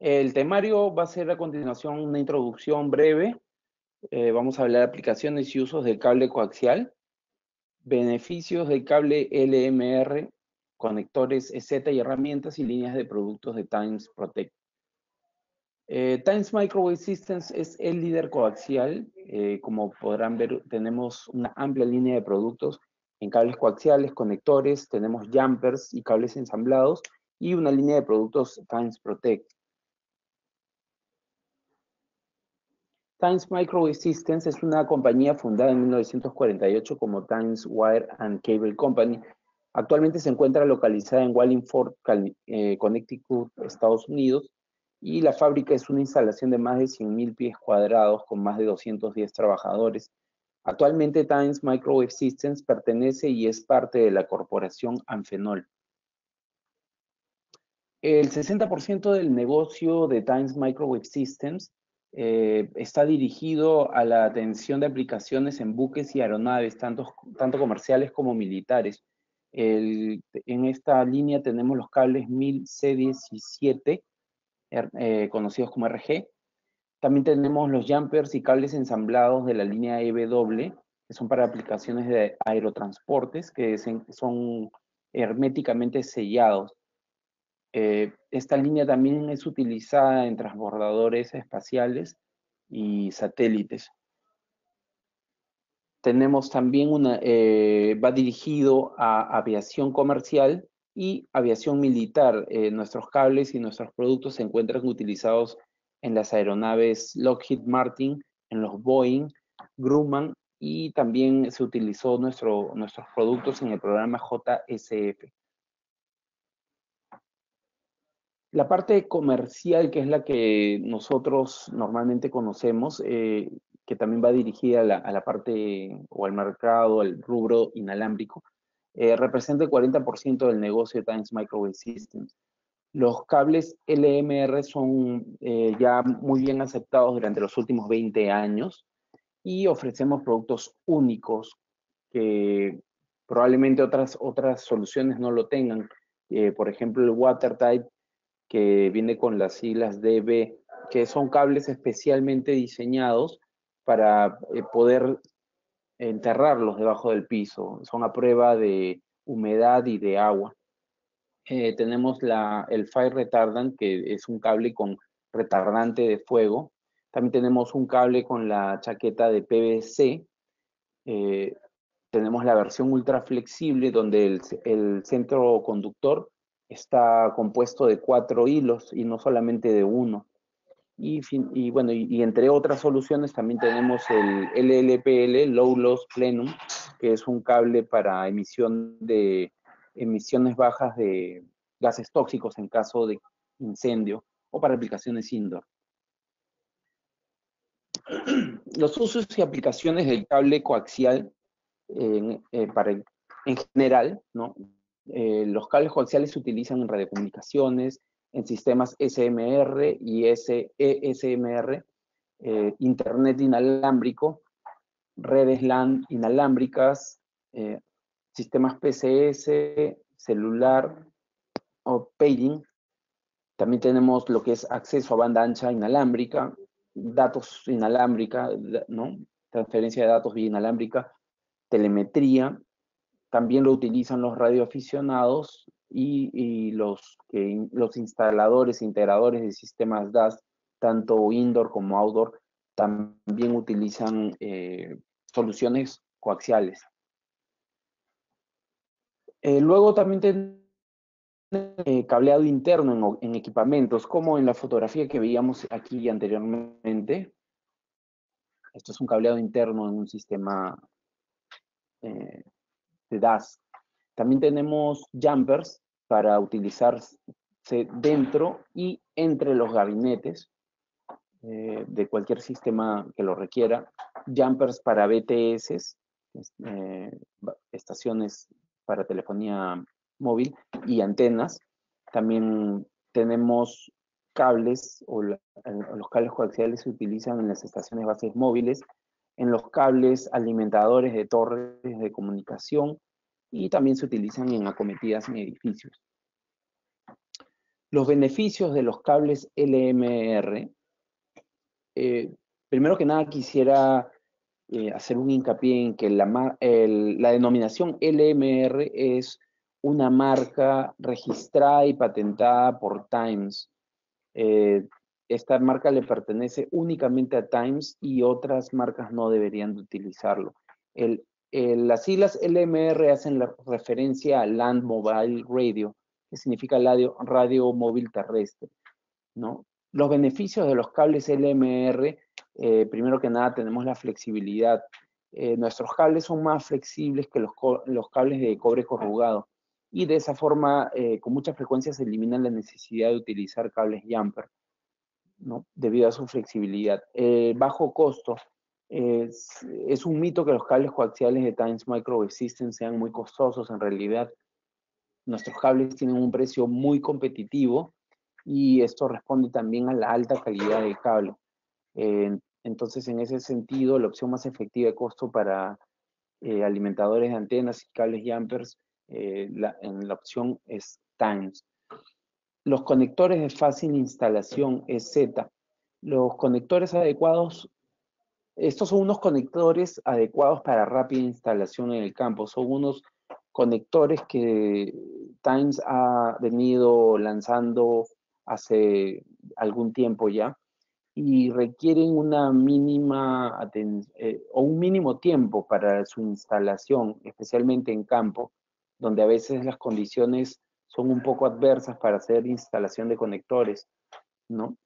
El temario va a ser a continuación una introducción breve. Vamos a hablar de aplicaciones y usos del cable coaxial, beneficios del cable LMR, conectores EZ y herramientas y líneas de productos de Times Protect. Times Microwave Systems es el líder coaxial. Como podrán ver, tenemos una amplia línea de productos en cables coaxiales, conectores, tenemos jumpers y cables ensamblados y una línea de productos Times Protect. Times Microwave Systems es una compañía fundada en 1948 como Times Wire and Cable Company. Actualmente se encuentra localizada en Wallingford, Connecticut, Estados Unidos, y la fábrica es una instalación de más de 100.000 pies cuadrados con más de 210 trabajadores. Actualmente Times Microwave Systems pertenece y es parte de la corporación Amphenol. El 60% del negocio de Times Microwave Systems está dirigido a la atención de aplicaciones en buques y aeronaves, tanto comerciales como militares. En esta línea tenemos los cables 1000C17, conocidos como RG. También tenemos los jumpers y cables ensamblados de la línea EW, que son para aplicaciones de aerotransportes, que son herméticamente sellados. Esta línea también es utilizada en transbordadores espaciales y satélites. Tenemos también va dirigido a aviación comercial y aviación militar. Nuestros cables y nuestros productos se encuentran utilizados en las aeronaves Lockheed Martin, en los Boeing, Grumman, y también se utilizó nuestros productos en el programa JSF. La parte comercial, que es la que nosotros normalmente conocemos, que también va dirigida a la parte o al mercado, al rubro inalámbrico, representa el 40% del negocio de Times Microwave Systems. Los cables LMR son ya muy bien aceptados durante los últimos 20 años y ofrecemos productos únicos que probablemente otras soluciones no lo tengan. Por ejemplo, el Watertight, que viene con las siglas DB, que son cables especialmente diseñados para poder enterrarlos debajo del piso. Son a prueba de humedad y de agua. Tenemos el Fire Retardant, que es un cable con retardante de fuego. También tenemos un cable con la chaqueta de PVC. Tenemos la versión ultra flexible, donde el centro conductor está compuesto de 4 hilos y no solamente de uno. Y entre otras soluciones también tenemos el LLPL, Low Loss Plenum, que es un cable para emisiones bajas de gases tóxicos en caso de incendio o para aplicaciones indoor. Los usos y aplicaciones del cable coaxial en general, ¿no? Los cables coaxiales se utilizan en radiocomunicaciones, en sistemas SMR y ESMR, Internet inalámbrico, redes LAN inalámbricas, sistemas PCS, celular o paging. También tenemos lo que es acceso a banda ancha inalámbrica, datos inalámbrica, ¿no? Transferencia de datos vía inalámbrica, telemetría. También lo utilizan los radioaficionados y los instaladores e integradores de sistemas DAS, tanto indoor como outdoor, también utilizan soluciones coaxiales. Luego también tenemos cableado interno en equipamientos, como en la fotografía que veíamos aquí anteriormente. Esto es un cableado interno en un sistema de DAS. También tenemos jumpers para utilizarse dentro y entre los gabinetes de cualquier sistema que lo requiera. Jumpers para BTS, estaciones para telefonía móvil y antenas. También tenemos cables, los cables coaxiales se utilizan en las estaciones bases móviles, en los cables alimentadores de torres de comunicación, y también se utilizan en acometidas en edificios. Los beneficios de los cables LMR. eh, Primero que nada quisiera hacer un hincapié en que la denominación LMR es una marca registrada y patentada por Times. Eh, Esta marca le pertenece únicamente a Times y otras marcas no deberían de utilizarlo. Las siglas LMR hacen la referencia a Land Mobile Radio, que significa radio móvil terrestre, ¿no? Los beneficios de los cables LMR, primero que nada tenemos la flexibilidad. Nuestros cables son más flexibles que los cables de cobre corrugado y de esa forma con mucha frecuencia se elimina la necesidad de utilizar cables jumper, ¿no? Debido a su flexibilidad. Bajo costo. Es un mito que los cables coaxiales de Times Microwave System sean muy costosos. En realidad, nuestros cables tienen un precio muy competitivo y esto responde también a la alta calidad del cable. Entonces, en ese sentido, la opción más efectiva de costo para alimentadores de antenas y cables jumpers, en la opción es Times. Los conectores de fácil instalación es Z. Los conectores adecuados, estos son unos conectores adecuados para rápida instalación en el campo. Son unos conectores que Times ha venido lanzando hace algún tiempo ya y requieren una mínima o un mínimo tiempo para su instalación, especialmente en campo, donde a veces las condiciones son un poco adversas para hacer instalación de conectores, ¿no?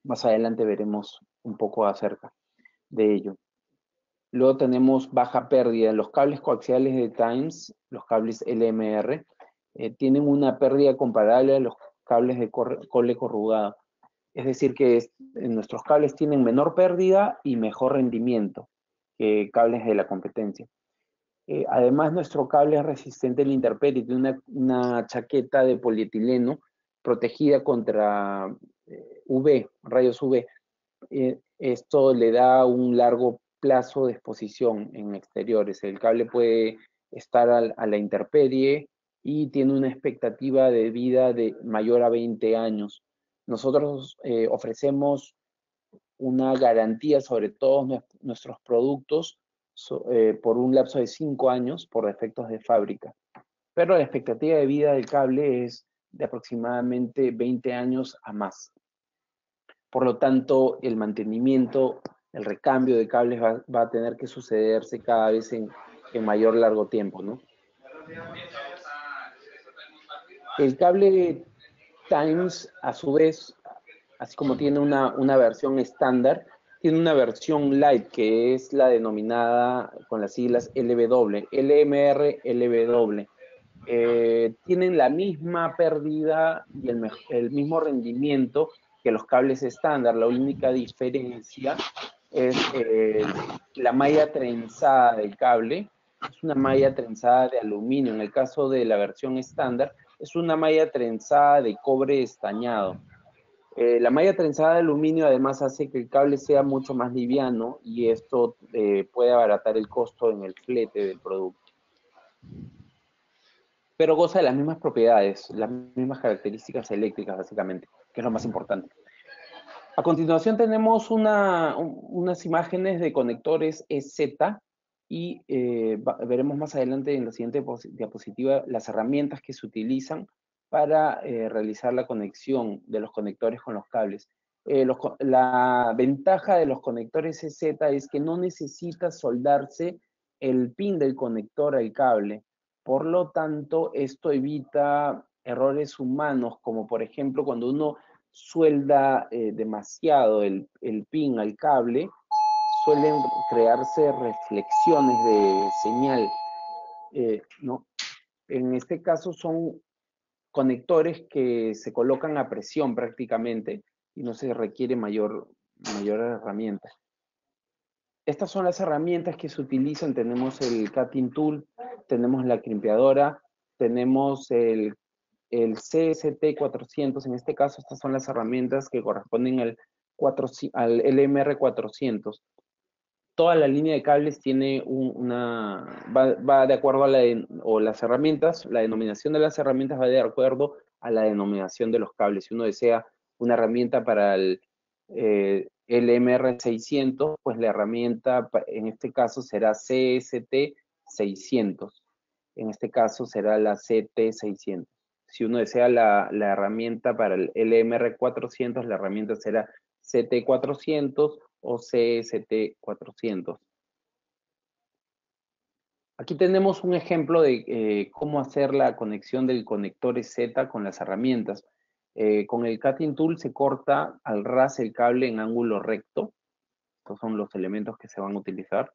Más adelante veremos un poco acerca de ello. Luego tenemos baja pérdida. Los cables coaxiales de Times, los cables LMR, tienen una pérdida comparable a los cables de cobre corrugado. Es decir, que nuestros cables tienen menor pérdida y mejor rendimiento que cables de la competencia. Además, nuestro cable es resistente a la intemperie, tiene una chaqueta de polietileno protegida contra rayos UV. Esto le da un largo plazo de exposición en exteriores. El cable puede estar a la intemperie y tiene una expectativa de vida de mayor a 20 años. Nosotros ofrecemos una garantía sobre todos nuestros productos por un lapso de 5 años por defectos de fábrica. Pero la expectativa de vida del cable es de aproximadamente 20 años a más. Por lo tanto, el mantenimiento, el recambio de cables va a tener que sucederse cada vez en mayor largo tiempo, ¿no? El cable Times, a su vez, así como tiene una versión estándar, tiene una versión light que es la denominada con las siglas LW, LMR, LW. Tienen la misma pérdida y el mismo rendimiento que los cables estándar. La única diferencia es la malla trenzada del cable. Es una malla trenzada de aluminio. En el caso de la versión estándar, es una malla trenzada de cobre estañado. La malla trenzada de aluminio además hace que el cable sea mucho más liviano y esto puede abaratar el costo en el flete del producto. Pero goza de las mismas propiedades, las mismas características eléctricas básicamente, que es lo más importante. A continuación tenemos unas imágenes de conectores EZ y veremos más adelante en la siguiente diapositiva las herramientas que se utilizan para realizar la conexión de los conectores con los cables. La ventaja de los conectores EZ es que no necesita soldarse el pin del conector al cable. Por lo tanto, esto evita errores humanos, como por ejemplo cuando uno suelda demasiado el pin al cable, suelen crearse reflexiones de señal, ¿no? En este caso son conectores que se colocan a presión prácticamente y no se requiere mayor herramienta. Estas son las herramientas que se utilizan. Tenemos el cutting tool, tenemos la crimpeadora, tenemos el CST400. En este caso, estas son las herramientas que corresponden al LMR400. Toda la línea de cables tiene va de acuerdo a las herramientas, la denominación de las herramientas va de acuerdo a la denominación de los cables. Si uno desea una herramienta para el LMR600, pues la herramienta en este caso será CST600. En este caso será la CT600. Si uno desea la herramienta para el LMR400, la herramienta será CT400 o CST400. Aquí tenemos un ejemplo de cómo hacer la conexión del conector Z con las herramientas. Con el cutting tool se corta al ras el cable en ángulo recto. Estos son los elementos que se van a utilizar.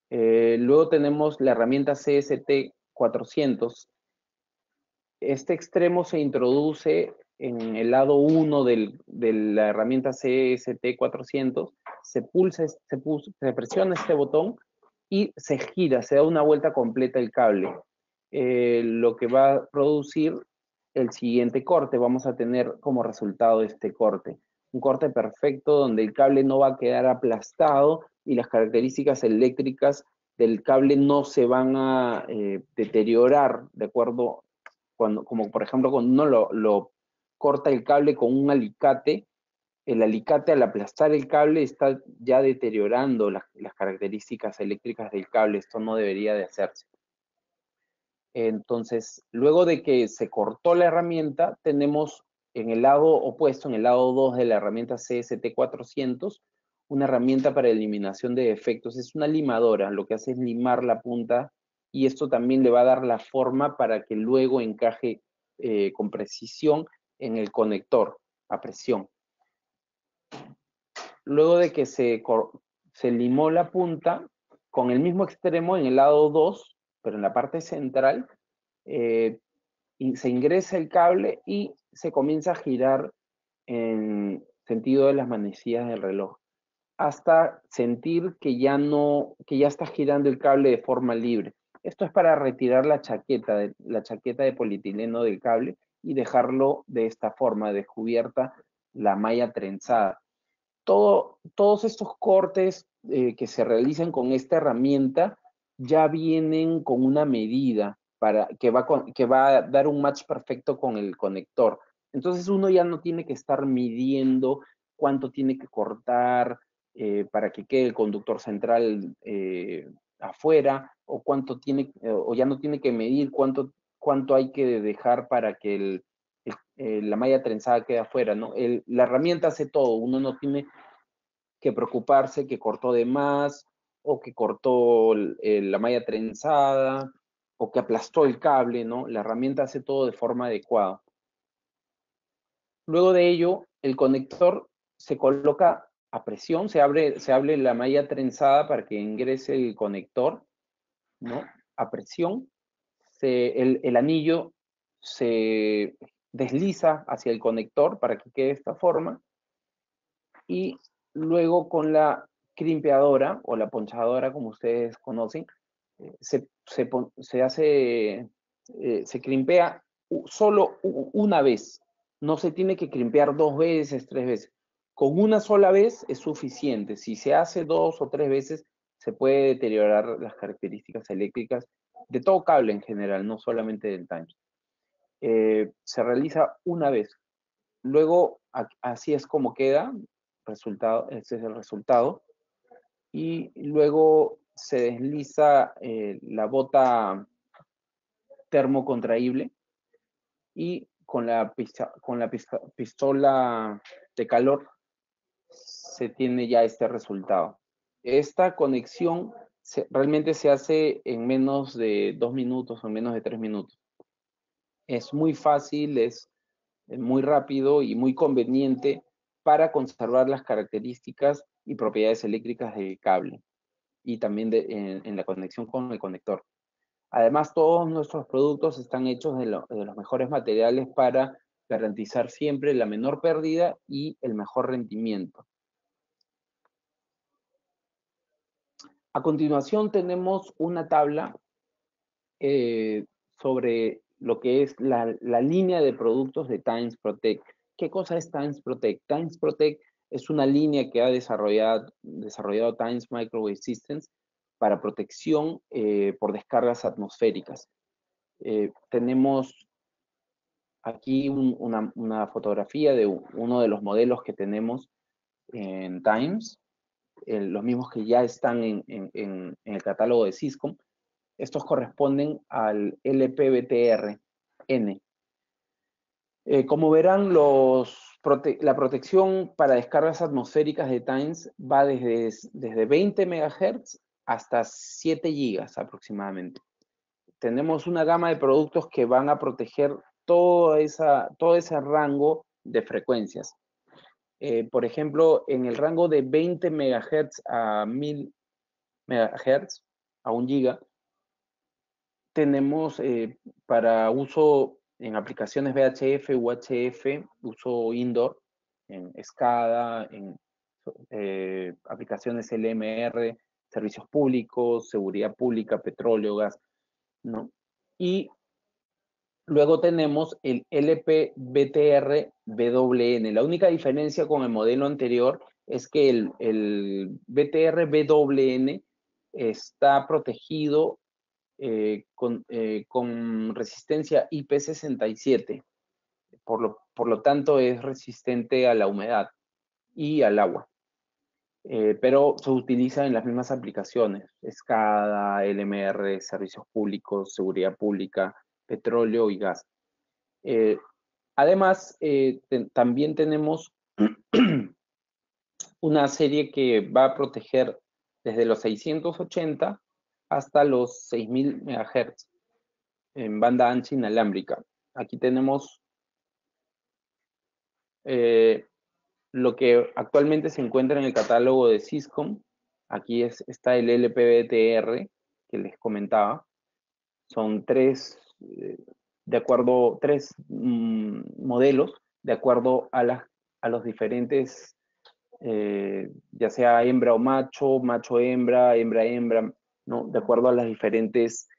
Luego tenemos la herramienta CST400. Este extremo se introduce en el lado 1 de la herramienta CST400. Se presiona este botón y se gira, se da una vuelta completa el cable. Lo que va a producir el siguiente corte. Vamos a tener como resultado este corte. Un corte perfecto donde el cable no va a quedar aplastado y las características eléctricas del cable no se van a deteriorar de acuerdo, como por ejemplo cuando uno lo corta el cable con un alicate. El alicate al aplastar el cable está ya deteriorando las características eléctricas del cable. Esto no debería de hacerse. Entonces, luego de que se cortó la herramienta, tenemos en el lado opuesto, en el lado 2 de la herramienta CST400, una herramienta para eliminación de defectos. Es una limadora, lo que hace es limar la punta y esto también le va a dar la forma para que luego encaje con precisión en el conector a presión. Luego de que se limó la punta, con el mismo extremo en el lado 2, pero en la parte central, se ingresa el cable y se comienza a girar en sentido de las manecillas del reloj, hasta sentir que ya está girando el cable de forma libre. Esto es para retirar la chaqueta de polietileno del cable y dejarlo de esta forma, descubierta la malla trenzada. Todos estos cortes que se realizan con esta herramienta ya vienen con una medida que va a dar un match perfecto con el conector. Entonces uno ya no tiene que estar midiendo cuánto tiene que cortar para que quede el conductor central afuera, o ya no tiene que medir cuánto hay que dejar para que la malla trenzada quede afuera, ¿no? La herramienta hace todo, uno no tiene que preocuparse que cortó de más, o que cortó la malla trenzada, o que aplastó el cable, ¿no? La herramienta hace todo de forma adecuada. Luego de ello, el conector se coloca a presión, se abre la malla trenzada para que ingrese el conector, ¿no? A presión, el anillo se desliza hacia el conector para que quede de esta forma, y luego con la crimpeadora o la ponchadora, como ustedes conocen, se crimpea solo una vez. No se tiene que crimpear 2 veces, 3 veces. Con una sola vez es suficiente. Si se hace 2 o 3 veces, se puede deteriorar las características eléctricas de todo cable en general, no solamente del Times. Se realiza una vez. Luego, así es como queda. Ese es el resultado. Y luego se desliza la bota termocontraíble y con la pistola de calor se tiene ya este resultado. Esta conexión realmente se hace en menos de 2 minutos o en menos de 3 minutos. Es muy fácil, es muy rápido y muy conveniente para conservar las características y propiedades eléctricas del cable y también en la conexión con el conector. Además, todos nuestros productos están hechos de los mejores materiales para garantizar siempre la menor pérdida y el mejor rendimiento. A continuación tenemos una tabla sobre lo que es la línea de productos de Times Protect. ¿Qué cosa es Times Protect? Times Protect es una línea que ha desarrollado Times Microwave Systems para protección por descargas atmosféricas. Tenemos aquí una fotografía de uno de los modelos que tenemos en Times, los mismos que ya están en el catálogo de Syscom. Estos corresponden al LPBTR-N. Como verán, la protección para descargas atmosféricas de Times va desde 20 MHz hasta 7 GB aproximadamente. Tenemos una gama de productos que van a proteger todo ese rango de frecuencias. Por ejemplo, en el rango de 20 MHz a 1000 MHz, a 1 GB, tenemos para uso en aplicaciones VHF, UHF, uso indoor, en SCADA, en aplicaciones LMR, servicios públicos, seguridad pública, petróleo, gas, ¿no? Y luego tenemos el LPBTR-BWN. La única diferencia con el modelo anterior es que el BTR-BWN está protegido con resistencia IP67. Por lo tanto, es resistente a la humedad y al agua. Pero se utiliza en las mismas aplicaciones: SCADA, LMR, servicios públicos, seguridad pública, petróleo y gas. Además, también tenemos una serie que va a proteger desde los 680 hasta los 6000 MHz en banda ancha inalámbrica. Aquí tenemos lo que actualmente se encuentra en el catálogo de Syscom. Aquí está el LPBTR que les comentaba. Son tres modelos de acuerdo a los diferentes, ya sea hembra o macho, macho-hembra, hembra-hembra, ¿no? De acuerdo a las diferentes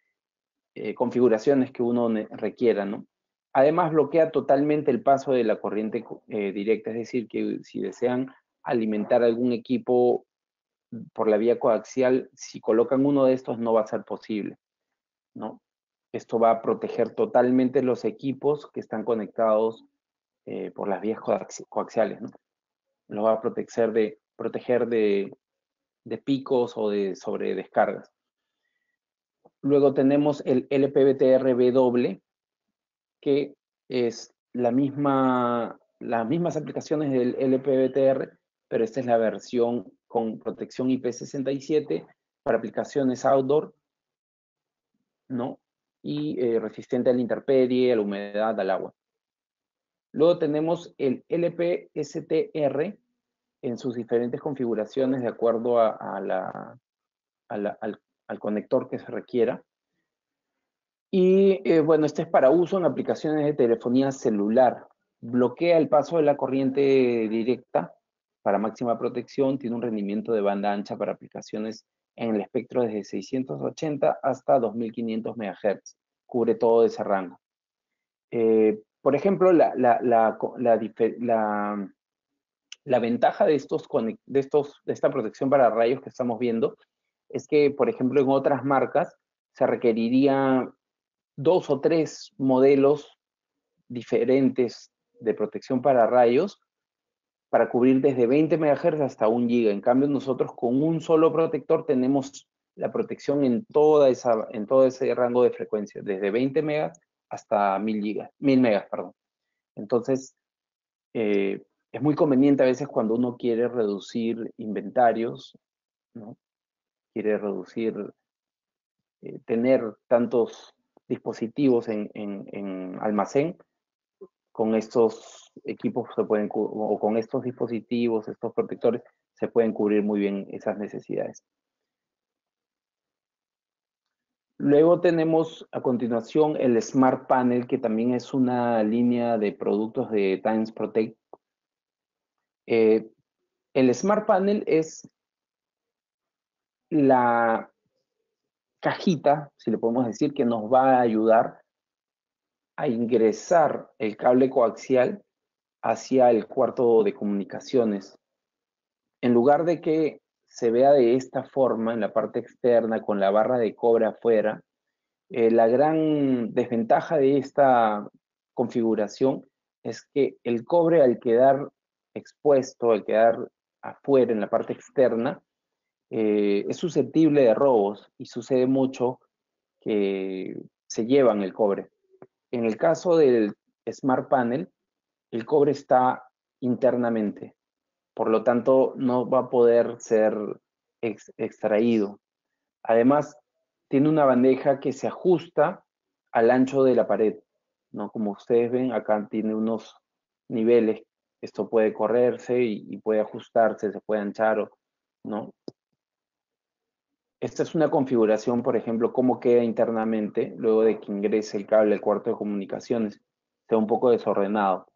configuraciones que uno requiera, ¿no? Además, bloquea totalmente el paso de la corriente directa, es decir, que si desean alimentar algún equipo por la vía coaxial, si colocan uno de estos no va a ser posible, ¿no? Esto va a proteger totalmente los equipos que están conectados por las vías coaxiales, ¿no? Lo va a proteger de picos o de sobredescargas. Luego tenemos el LPBTR-W, que es las mismas aplicaciones del LPBTR, pero esta es la versión con protección IP67 para aplicaciones outdoor, ¿no? Y resistente a la intemperie, a la humedad, al agua. Luego tenemos el LPSTR en sus diferentes configuraciones de acuerdo al conector que se requiera. Y bueno, este es para uso en aplicaciones de telefonía celular. Bloquea el paso de la corriente directa para máxima protección. Tiene un rendimiento de banda ancha para aplicaciones en el espectro desde 680 hasta 2500 MHz. Cubre todo ese rango. Por ejemplo, la ventaja de esta protección para rayos que estamos viendo es que, por ejemplo, en otras marcas se requeriría 2 o 3 modelos diferentes de protección para rayos para cubrir desde 20 MHz hasta 1 GB. En cambio, nosotros con un solo protector tenemos la protección en todo ese rango de frecuencia, desde 20 megas hasta 1000 megas, perdón. Entonces, es muy conveniente a veces cuando uno quiere reducir inventarios, ¿no? Quiere tener tantos dispositivos en almacén. Con estos equipos o con estos dispositivos, estos protectores, se pueden cubrir muy bien esas necesidades. Luego tenemos a continuación el Smart Panel, que también es una línea de productos de Times Protect. El Smart Panel es la cajita, si le podemos decir, que nos va a ayudar a ingresar el cable coaxial hacia el cuarto de comunicaciones. En lugar de que se vea de esta forma en la parte externa con la barra de cobre afuera, la gran desventaja de configuración es que el cobre, al quedar expuesto, al quedar afuera en la parte externa, es susceptible de robos y sucede mucho que se llevan el cobre. En el caso del Smart Panel, el cobre está internamente, por lo tanto no va a poder ser extraído. Además, tiene una bandeja que se ajusta al ancho de la pared, ¿no? Como ustedes ven, acá tiene unos niveles. Esto puede correrse y puede ajustarse, se puede anchar, ¿no? Esta es una configuración, por ejemplo, cómo queda internamente luego de que ingrese el cable al cuarto de comunicaciones. Está un poco desordenado.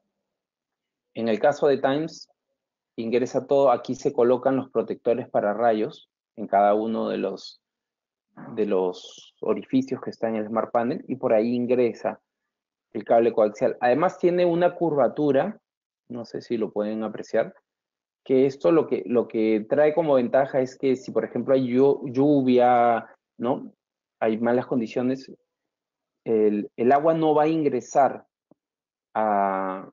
En el caso de Times, ingresa todo, aquí se colocan los protectores para rayos en cada uno de los orificios que están en el Smart Panel y por ahí ingresa el cable coaxial. Además tiene una curvatura, no sé si lo pueden apreciar, que esto lo que trae como ventaja es que si por ejemplo hay lluvia, ¿no? Hay malas condiciones, el agua no va a ingresar a,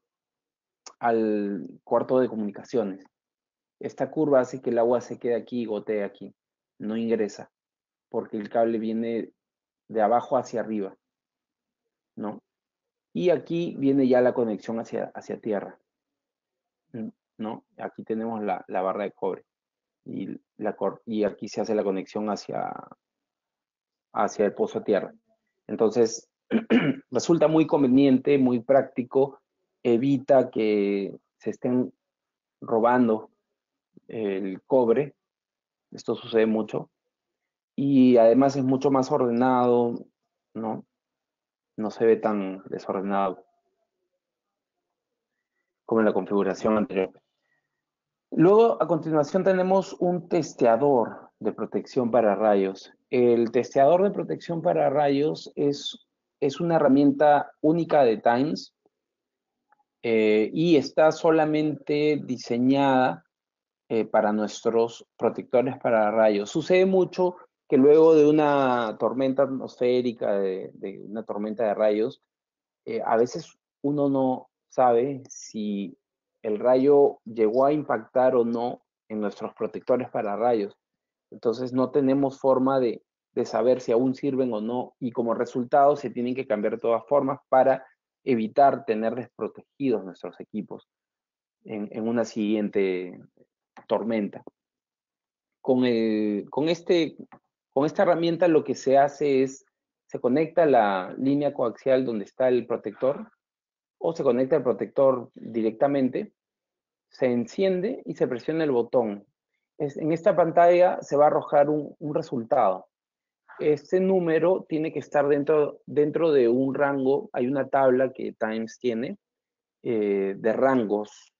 al cuarto de comunicaciones. Esta curva hace que el agua se quede aquí y gotee aquí, no ingresa, porque el cable viene de abajo hacia arriba, ¿no? Y aquí viene ya la conexión hacia tierra, ¿no? Aquí tenemos la barra de cobre y aquí se hace la conexión hacia el pozo a tierra. Entonces, resulta muy conveniente, muy práctico, evita que se estén robando el cobre, esto sucede mucho, y además es mucho más ordenado, ¿no? No se ve tan desordenado como en la configuración anterior. Luego, a continuación, tenemos un testeador de protección para rayos. El testeador de protección para rayos es una herramienta única de Times y está solamente diseñada para nuestros protectores para rayos. Sucede mucho que luego de una tormenta atmosférica, de una tormenta de rayos, a veces uno no sabe si el rayo llegó a impactar o no en nuestros protectores para rayos. Entonces no tenemos forma de saber si aún sirven o no y como resultado se tienen que cambiar de todas formas para evitar tener desprotegidos nuestros equipos en una siguiente tormenta. Con esta herramienta lo que se hace es, se conecta la línea coaxial donde está el protector o se conecta el protector directamente, se enciende y se presiona el botón. En esta pantalla se va a arrojar un resultado. Este número tiene que estar dentro de un rango, hay una tabla que Times tiene de rangos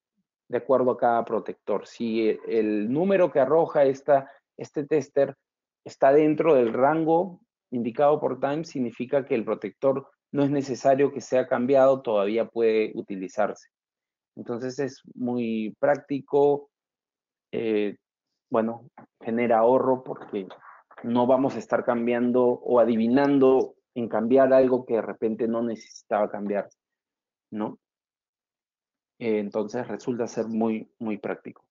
de acuerdo a cada protector. Si el número que arroja este tester está dentro del rango indicado por Times, significa que el protector no es necesario que sea cambiado, todavía puede utilizarse. Entonces es muy práctico, eh, bueno, genera ahorro porque no vamos a estar cambiando o adivinando en cambiar algo que de repente no necesitaba cambiar, ¿no? Entonces resulta ser muy, muy práctico.